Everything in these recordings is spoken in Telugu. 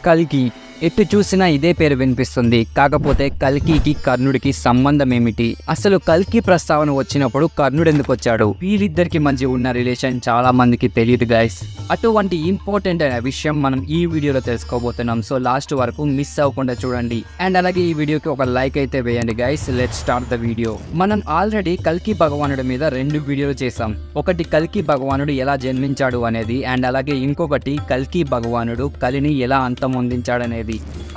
కల్కి ఎటు చూసినా ఇదే పేరు వినిపిస్తుంది. కాకపోతే కల్కికి కర్ణుడికి సంబంధం ఏమిటి? అసలు కల్కి ప్రస్తావన వచ్చినప్పుడు కర్ణుడు ఎందుకు వచ్చాడు? వీళ్ళిద్దరికి మధ్య ఉన్న రిలేషన్ చాలా మందికి తెలియదు గైస్. అటువంటి ఇంపార్టెంట్ అయిన విషయం మనం ఈ వీడియోలో తెలుసుకోబోతున్నాం. సో లాస్ట్ వరకు మిస్ అవ్వకుండా చూడండి. అండ్ అలాగే ఈ వీడియోకి ఒక లైక్ అయితే వేయండి guys. Let's start the video. మనం ఆల్రెడీ కల్కి భగవానుడి మీద 2 వీడియోలు చేసాం. ఒకటి కల్కి భగవానుడు ఎలా జన్మించాడు అనేది, అండ్ అలాగే ఇంకొకటి కల్కి భగవానుడు కలిని ఎలా అంతమొందించాడనేది.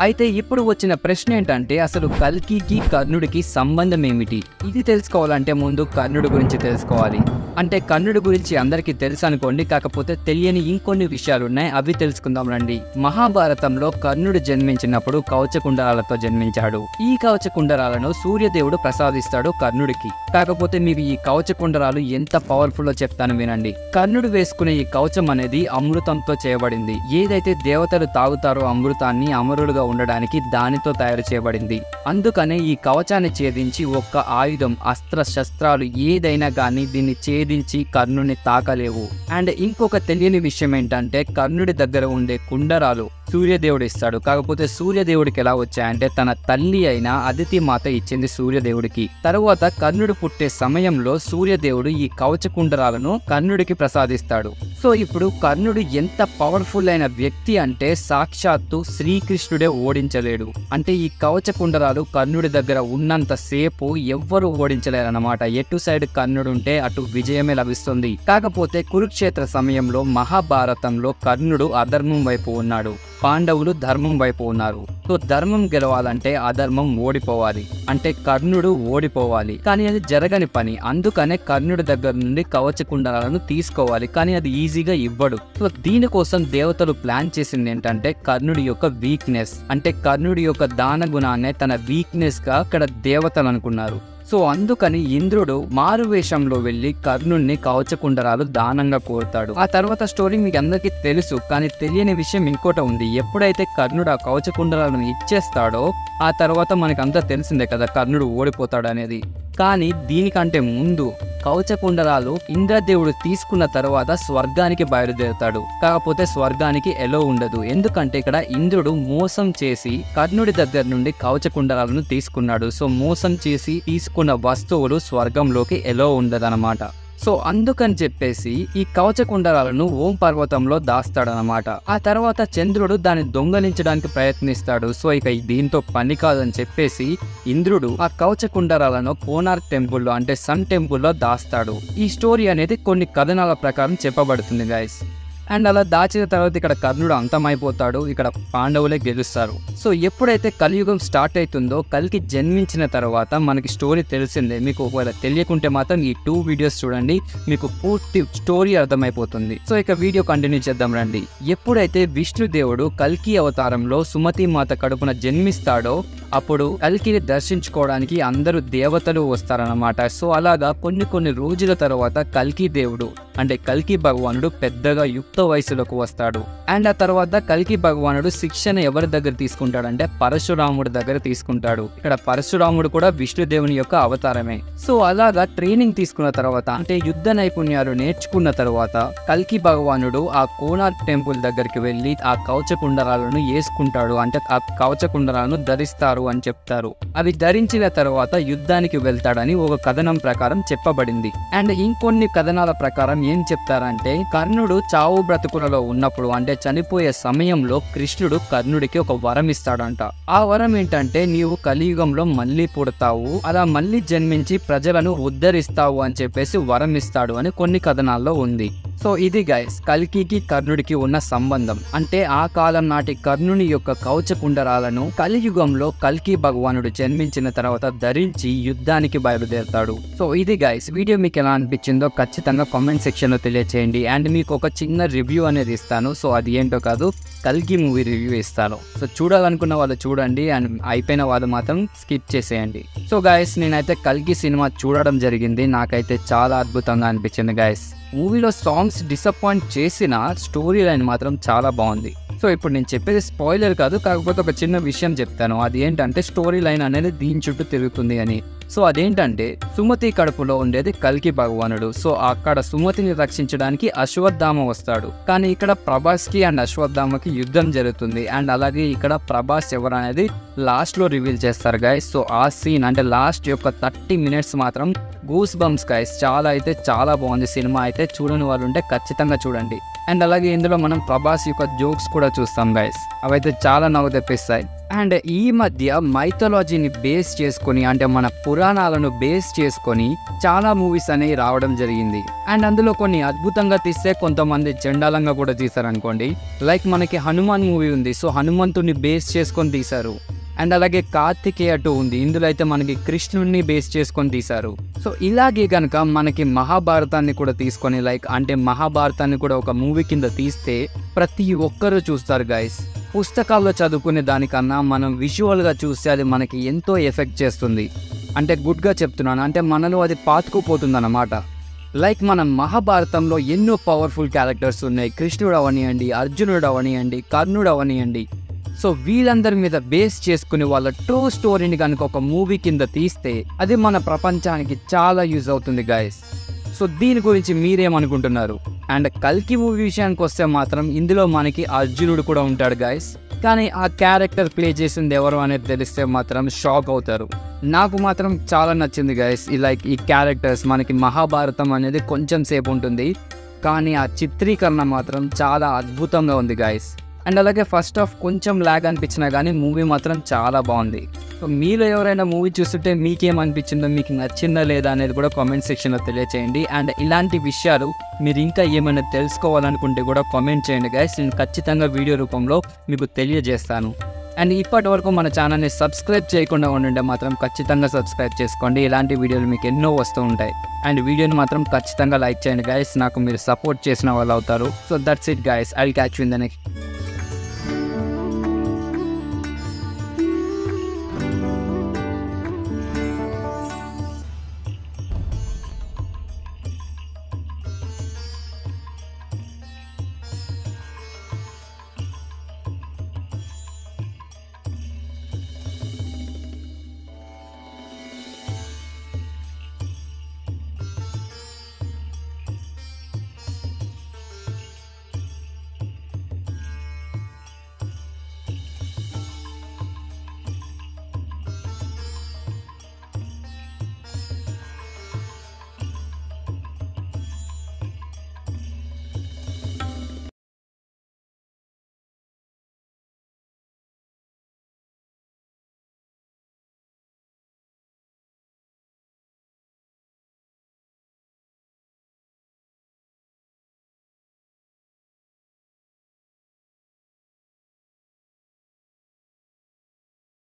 అయితే ఇప్పుడు వచ్చిన ప్రశ్న ఏంటంటే, అసలు కల్కికి కర్ణుడికి సంబంధం ఏమిటి? ఇది తెలుసుకోవాలంటే ముందు కర్ణుడి గురించి తెలుసుకోవాలి. అంటే కర్ణుడి గురించి అందరికీ తెలుసు అనుకోండి, కాకపోతే తెలియని ఇంకొన్ని విషయాలు ఉన్నాయి. అవి తెలుసుకుందాం రండి. మహాభారతంలో కర్ణుడు జన్మించినప్పుడు కవచకుండరాలతో జన్మించాడు. ఈ కవచకుండరాలను సూర్యదేవుడు ప్రసాదిస్తాడు కర్ణుడికి. కాకపోతే మీకు ఈ కవచకుండరాలు ఎంత పవర్ఫుల్లో చెప్తాను వినండి. కర్ణుడు వేసుకునే ఈ కవచం అనేది అమృతంతో చేయబడింది. ఏదైతే దేవతలు తాగుతారో అమృతాన్ని అమరులుగా ఉండడానికి దానితో తయారు చేయబడింది. అందుకనే ఈ కవచాన్ని ఛేదించి ఒక్క ఆయుధం, అస్త్ర శస్త్రాలు ఏదైనా కానీ దీన్ని ఛేదించి కర్ణుడిని తాకలేవు. అండ్ ఇంకొక తెలియని విషయం ఏంటంటే, కర్ణుడి దగ్గర ఉండే కుండరాలు సూర్యదేవుడు ఇస్తాడు. కాకపోతే సూర్యదేవుడికి ఎలా వచ్చాయంటే, తన తల్లి అయిన అదితి మాత ఇచ్చింది సూర్యదేవుడికి. తరువాత కర్ణుడు పుట్టే సమయంలో సూర్యదేవుడు ఈ కవచ కుండరాలను కర్ణుడికి ప్రసాదిస్తాడు. సో ఇప్పుడు కర్ణుడు ఎంత పవర్ఫుల్ అయిన వ్యక్తి అంటే, సాక్షాత్తు శ్రీకృష్ణుడే ఓడించలేడు. అంటే ఈ కవచ కుండరాలు కర్ణుడి దగ్గర ఉన్నంత సేపు ఎవ్వరూ ఓడించలేరన్నమాట. ఎటు సైడ్ కర్ణుడు ఉంటే అటు విజయమే లభిస్తుంది. కాకపోతే కురుక్షేత్ర సమయంలో మహాభారతంలో కర్ణుడు అధర్మం వైపు ఉన్నాడు, పాండవులు ధర్మం వైపు ఉన్నారు. సో ధర్మం గెలవాలంటే అధర్మం ఓడిపోవాలి. అంటే కర్ణుడు ఓడిపోవాలి. కానీ అది జరగని పని. అందుకనే కర్ణుడి దగ్గర నుండి కవచ కుండలాలను తీసుకోవాలి, కానీ అది ఈజీగా ఇవ్వడు. సో దీనికోసం దేవతలు ప్లాన్ చేసింది ఏంటంటే, కర్ణుడి యొక్క వీక్నెస్, అంటే కర్ణుడి యొక్క దాన గుణాన్నే తన వీక్నెస్ గా అక్కడ దేవతలు అనుకున్నారు. సో అందుకని ఇంద్రుడు మారువేషంలో వెళ్లి కర్ణుడిని కవచకుండరాలు దానంగా కోరుతాడు. ఆ తర్వాత స్టోరీ మీకు అందరికీ తెలుసు, కానీ తెలియని విషయం ఇంకోటి ఉంది. ఎప్పుడైతే కర్ణుడు ఆ కవచకుండరాలను ఇచ్చేస్తాడో ఆ తర్వాత మనకంతా తెలిసిందే కదా కర్ణుడు ఓడిపోతాడు అనేది. కానీ దీనికంటే ముందు కవచకుండరాలు ఇంద్రదేవుడు తీసుకున్న తర్వాత స్వర్గానికి బయలుదేరుతాడు. కాకపోతే స్వర్గానికి ఎలో ఉండదు. ఎందుకంటే ఇక్కడ ఇంద్రుడు మోసం చేసి కర్ణుడి దగ్గర నుండి కవచకుండరాలను తీసుకున్నాడు. సో మోసం చేసి తీసుకున్న వస్తువులు స్వర్గంలోకి ఎలో ఉండదన్నమాట. సో అందుకని చెప్పేసి ఈ కవచకుండరాలను ఓం పర్వతంలో దాస్తాడనమాట. ఆ తర్వాత చంద్రుడు దాన్ని దొంగలించడానికి ప్రయత్నిస్తాడు. సో ఇక దీంతో పని కాదని చెప్పేసి ఇంద్రుడు ఆ కవచకుండరాలను కోనార్క్ టెంపుల్లో, అంటే సన్ టెంపుల్లో దాస్తాడు. ఈ స్టోరీ అనేది కొన్ని కథనాల ప్రకారం చెప్పబడుతుంది గైస్. అండ్ అలా దాచిన తర్వాత ఇక్కడ కర్ణుడు అంతమైపోతాడు, ఇక్కడ పాండవులే గెలుస్తారు. సో ఎప్పుడైతే కలియుగం స్టార్ట్ అవుతుందో, కల్కి జన్మించిన తర్వాత మనకి స్టోరీ తెలిసిందే. మీకు ఒకవేళ తెలియకుంటే మాత్రం ఈ 2 వీడియోస్ చూడండి, మీకు పూర్తి స్టోరీ అర్థమైపోతుంది. సో ఇక వీడియో కంటిన్యూ చేద్దాం రండి. ఎప్పుడైతే విష్ణుదేవుడు కల్కి అవతారంలో సుమతి మాత కడుపున జన్మిస్తాడో అప్పుడు కల్కిని దర్శించుకోవడానికి అందరూ దేవతలు వస్తారన్నమాట. సో అలాగా కొన్ని రోజుల తర్వాత కల్కి దేవుడు, అంటే కల్కి భగవానుడు పెద్దగా యుక్త వయసులోకి వస్తాడు. అండ్ ఆ తర్వాత కల్కి భగవానుడు శిక్షణ ఎవరి దగ్గర తీసుకుంటాడంటే పరశురాముడి దగ్గర తీసుకుంటాడు. ఇక్కడ పరశురాముడు కూడా విష్ణుదేవుని యొక్క అవతారమే. సో అలాగా ట్రైనింగ్ తీసుకున్న తర్వాత, అంటే యుద్ధ నైపుణ్యాలు నేర్చుకున్న తర్వాత కల్కి భగవానుడు ఆ కోనార్క్ టెంపుల్ దగ్గరికి వెళ్ళి ఆ కవచ కుండరాలను వేసుకుంటాడు. అంటే ఆ కవచ కుండరాలను ధరిస్తారు అని చెప్తారు. అవి ధరించిన తర్వాత యుద్ధానికి వెళ్తాడని ఒక కథనం ప్రకారం చెప్పబడింది. అండ్ ఇంకొన్ని కథనాల ప్రకారం ఏం చెప్తారంటే, కర్ణుడు చావు బ్రతుకులలో ఉన్నప్పుడు, అంటే చనిపోయే సమయంలో కృష్ణుడు కర్ణుడికి ఒక వరం ఇస్తాడంట. ఆ వరం ఏంటంటే, నీవు కలియుగంలో మళ్ళీ పుడతావు, అలా మళ్ళీ జన్మించి ప్రజలను ఉద్ధరిస్తావు అని చెప్పేసి వరం ఇస్తాడు అని కొన్ని కథనాల్లో ఉంది. సో ఇది గైస్ కల్కికి కర్ణుడికి ఉన్న సంబంధం. అంటే ఆ కాలం నాటి కర్ణుని యొక్క కవచ కుండరాలను కలియుగంలో కల్కి భగవానుడు జన్మించిన తర్వాత ధరించి యుద్ధానికి బయలుదేరుతాడు. సో ఇది గైస్ వీడియో మీకు ఎలా అనిపించిందో ఖచ్చితంగా కామెంట్ సెక్షన్ లో తెలియచేయండి. అండ్ మీకు ఒక చిన్న రివ్యూ అనేది ఇస్తాను. సో అది ఏంటో కాదు, కల్కి మూవీ రివ్యూ ఇస్తాను. సో చూడాలనుకున్న వాళ్ళు చూడండి, అండ్ అయిపోయిన వాళ్ళు మాత్రం స్కిప్ చేసేయండి. సో గైస్ నేనైతే కల్కి సినిమా చూడడం జరిగింది. నాకైతే చాలా అద్భుతంగా అనిపించింది గైస్. మూవీలో సాంగ్స్ డిసప్పాయింట్ చేసిన, స్టోరీ లైన్ మాత్రం చాలా బాగుంది. సో ఇప్పుడు నేను చెప్పేది స్పాయిలర్ కాదు, కాకపోతే ఒక చిన్న విషయం చెప్తాను. అది ఏంటంటే స్టోరీ లైన్ అనేది దీని చుట్టూ తిరుగుతుంది అని. సో అదేంటంటే సుమతి కడుపులో ఉండేది కల్కి భగవానుడు. సో అక్కడ సుమతిని రక్షించడానికి అశ్వత్థామ వస్తాడు. కానీ ఇక్కడ ప్రభాస్కి అండ్ అశ్వత్థామకి యుద్ధం జరుగుతుంది. అండ్ అలాగే ఇక్కడ ప్రభాస్ ఎవరు అనేది లాస్ట్లో రివీల్ చేస్తారు గైస్. సో ఆ సీన్ అంటే లాస్ట్ యొక్క 30 minutes మాత్రం గూస్ బంప్స్ గైస్. చాలా బాగుంది సినిమా. అయితే చూడని వాళ్ళు ఉంటే ఖచ్చితంగా చూడండి. అండ్ అలాగే ఇందులో మనం ప్రభాస్ యొక్క జోక్స్ కూడా చూస్తాం గైస్. అవైతే చాలా నవ్వు తెప్పిస్తాయి. అండ్ ఈ మధ్య మైథాలజీని బేస్ చేసుకొని అంటే మన పురాణాలను బేస్ చేసుకొని చాలా మూవీస్ అనేవి రావడం జరిగింది. అండ్ అందులో కొన్ని అద్భుతంగా తీస్తే, కొంతమంది చండాలంగా కూడా తీశారనుకోండి. లైక్ మనకి హనుమాన్ మూవీ ఉంది. సో హనుమంతుడిని బేస్ చేసుకొని తీశారు. అండ్ అలాగే కార్తికేయ 2 ఉంది. ఇందులో అయితే మనకి కృష్ణుడిని బేస్ చేసుకొని తీశారు. సో ఇలాగే కనుక మనకి మహాభారతాన్ని కూడా తీసుకొని లైక్ అంటే మహాభారతాన్ని కూడా ఒక మూవీ కింద తీస్తే ప్రతి ఒక్కరూ చూస్తారు గైస్. పుస్తకాల్లో చదువుకునే దానికన్నా మనం విజువల్గా చూస్తే అది మనకి ఎంతో ఎఫెక్ట్ చేస్తుంది. అంటే గుడ్గా చెప్తున్నాను, అంటే మనలో అది పాతుకుపోతుంది అన్నమాట. లైక్ మన మహాభారతంలో ఎన్నో పవర్ఫుల్ క్యారెక్టర్స్ ఉన్నాయి. కృష్ణుడు అవనియండి, అర్జునుడు అవనియండి, కర్ణుడు అవనియండి. సో వీళ్ళందరి మీద బేస్ చేసుకుని వాళ్ళ ట్రూ స్టోరీని కనుక ఒక మూవీ కింద తీస్తే అది మన ప్రపంచానికి చాలా యూజ్ అవుతుంది గైస్. సో దీని గురించి మీరేమనుకుంటున్నారు? అండ్ కల్కి మూవీ విషయానికి వస్తే మాత్రం ఇందులో మనకి అర్జునుడు కూడా ఉంటాడు గైస్. కానీ ఆ క్యారెక్టర్ ప్లే చేసింది ఎవరు అనేది తెలిస్తే మాత్రం షాక్ అవుతారు. నాకు మాత్రం చాలా నచ్చింది గైస్. లైక్ ఈ క్యారెక్టర్స్ మనకి మహాభారతం అనేది కొంచెం సేపు ఉంటుంది, కానీ ఆ చిత్రీకరణ మాత్రం చాలా అద్భుతంగా ఉంది గైస్. అండ్ అలాగే ఫస్ట్ హాఫ్ కొంచెం ల్యాగ్ అనిపించినా కానీ మూవీ మాత్రం చాలా బాగుంది. సో మీలో ఎవరైనా మూవీ చూస్తుంటే మీకేమనిపించిందో, మీకు నచ్చిందా లేదా అనేది కూడా కామెంట్ సెక్షన్లో తెలియచేయండి. అండ్ ఇలాంటి విషయాలు మీరు ఇంకా ఏమైనా తెలుసుకోవాలనుకుంటే కూడా కామెంట్ చేయండి గైస్. నేను ఖచ్చితంగా వీడియో రూపంలో మీకు తెలియజేస్తాను. అండ్ ఇప్పటి వరకు మన ఛానల్ని సబ్స్క్రైబ్ చేయకుండా ఉండే మాత్రం ఖచ్చితంగా సబ్స్క్రైబ్ చేసుకోండి. ఇలాంటి వీడియోలు మీకు ఎన్నో వస్తూ ఉంటాయి. అండ్ వీడియోని మాత్రం ఖచ్చితంగా లైక్ చేయండి గైస్. నాకు మీరు సపోర్ట్ చేసిన వాళ్ళు అవుతారు. So that's it guys. I will catch you in the next.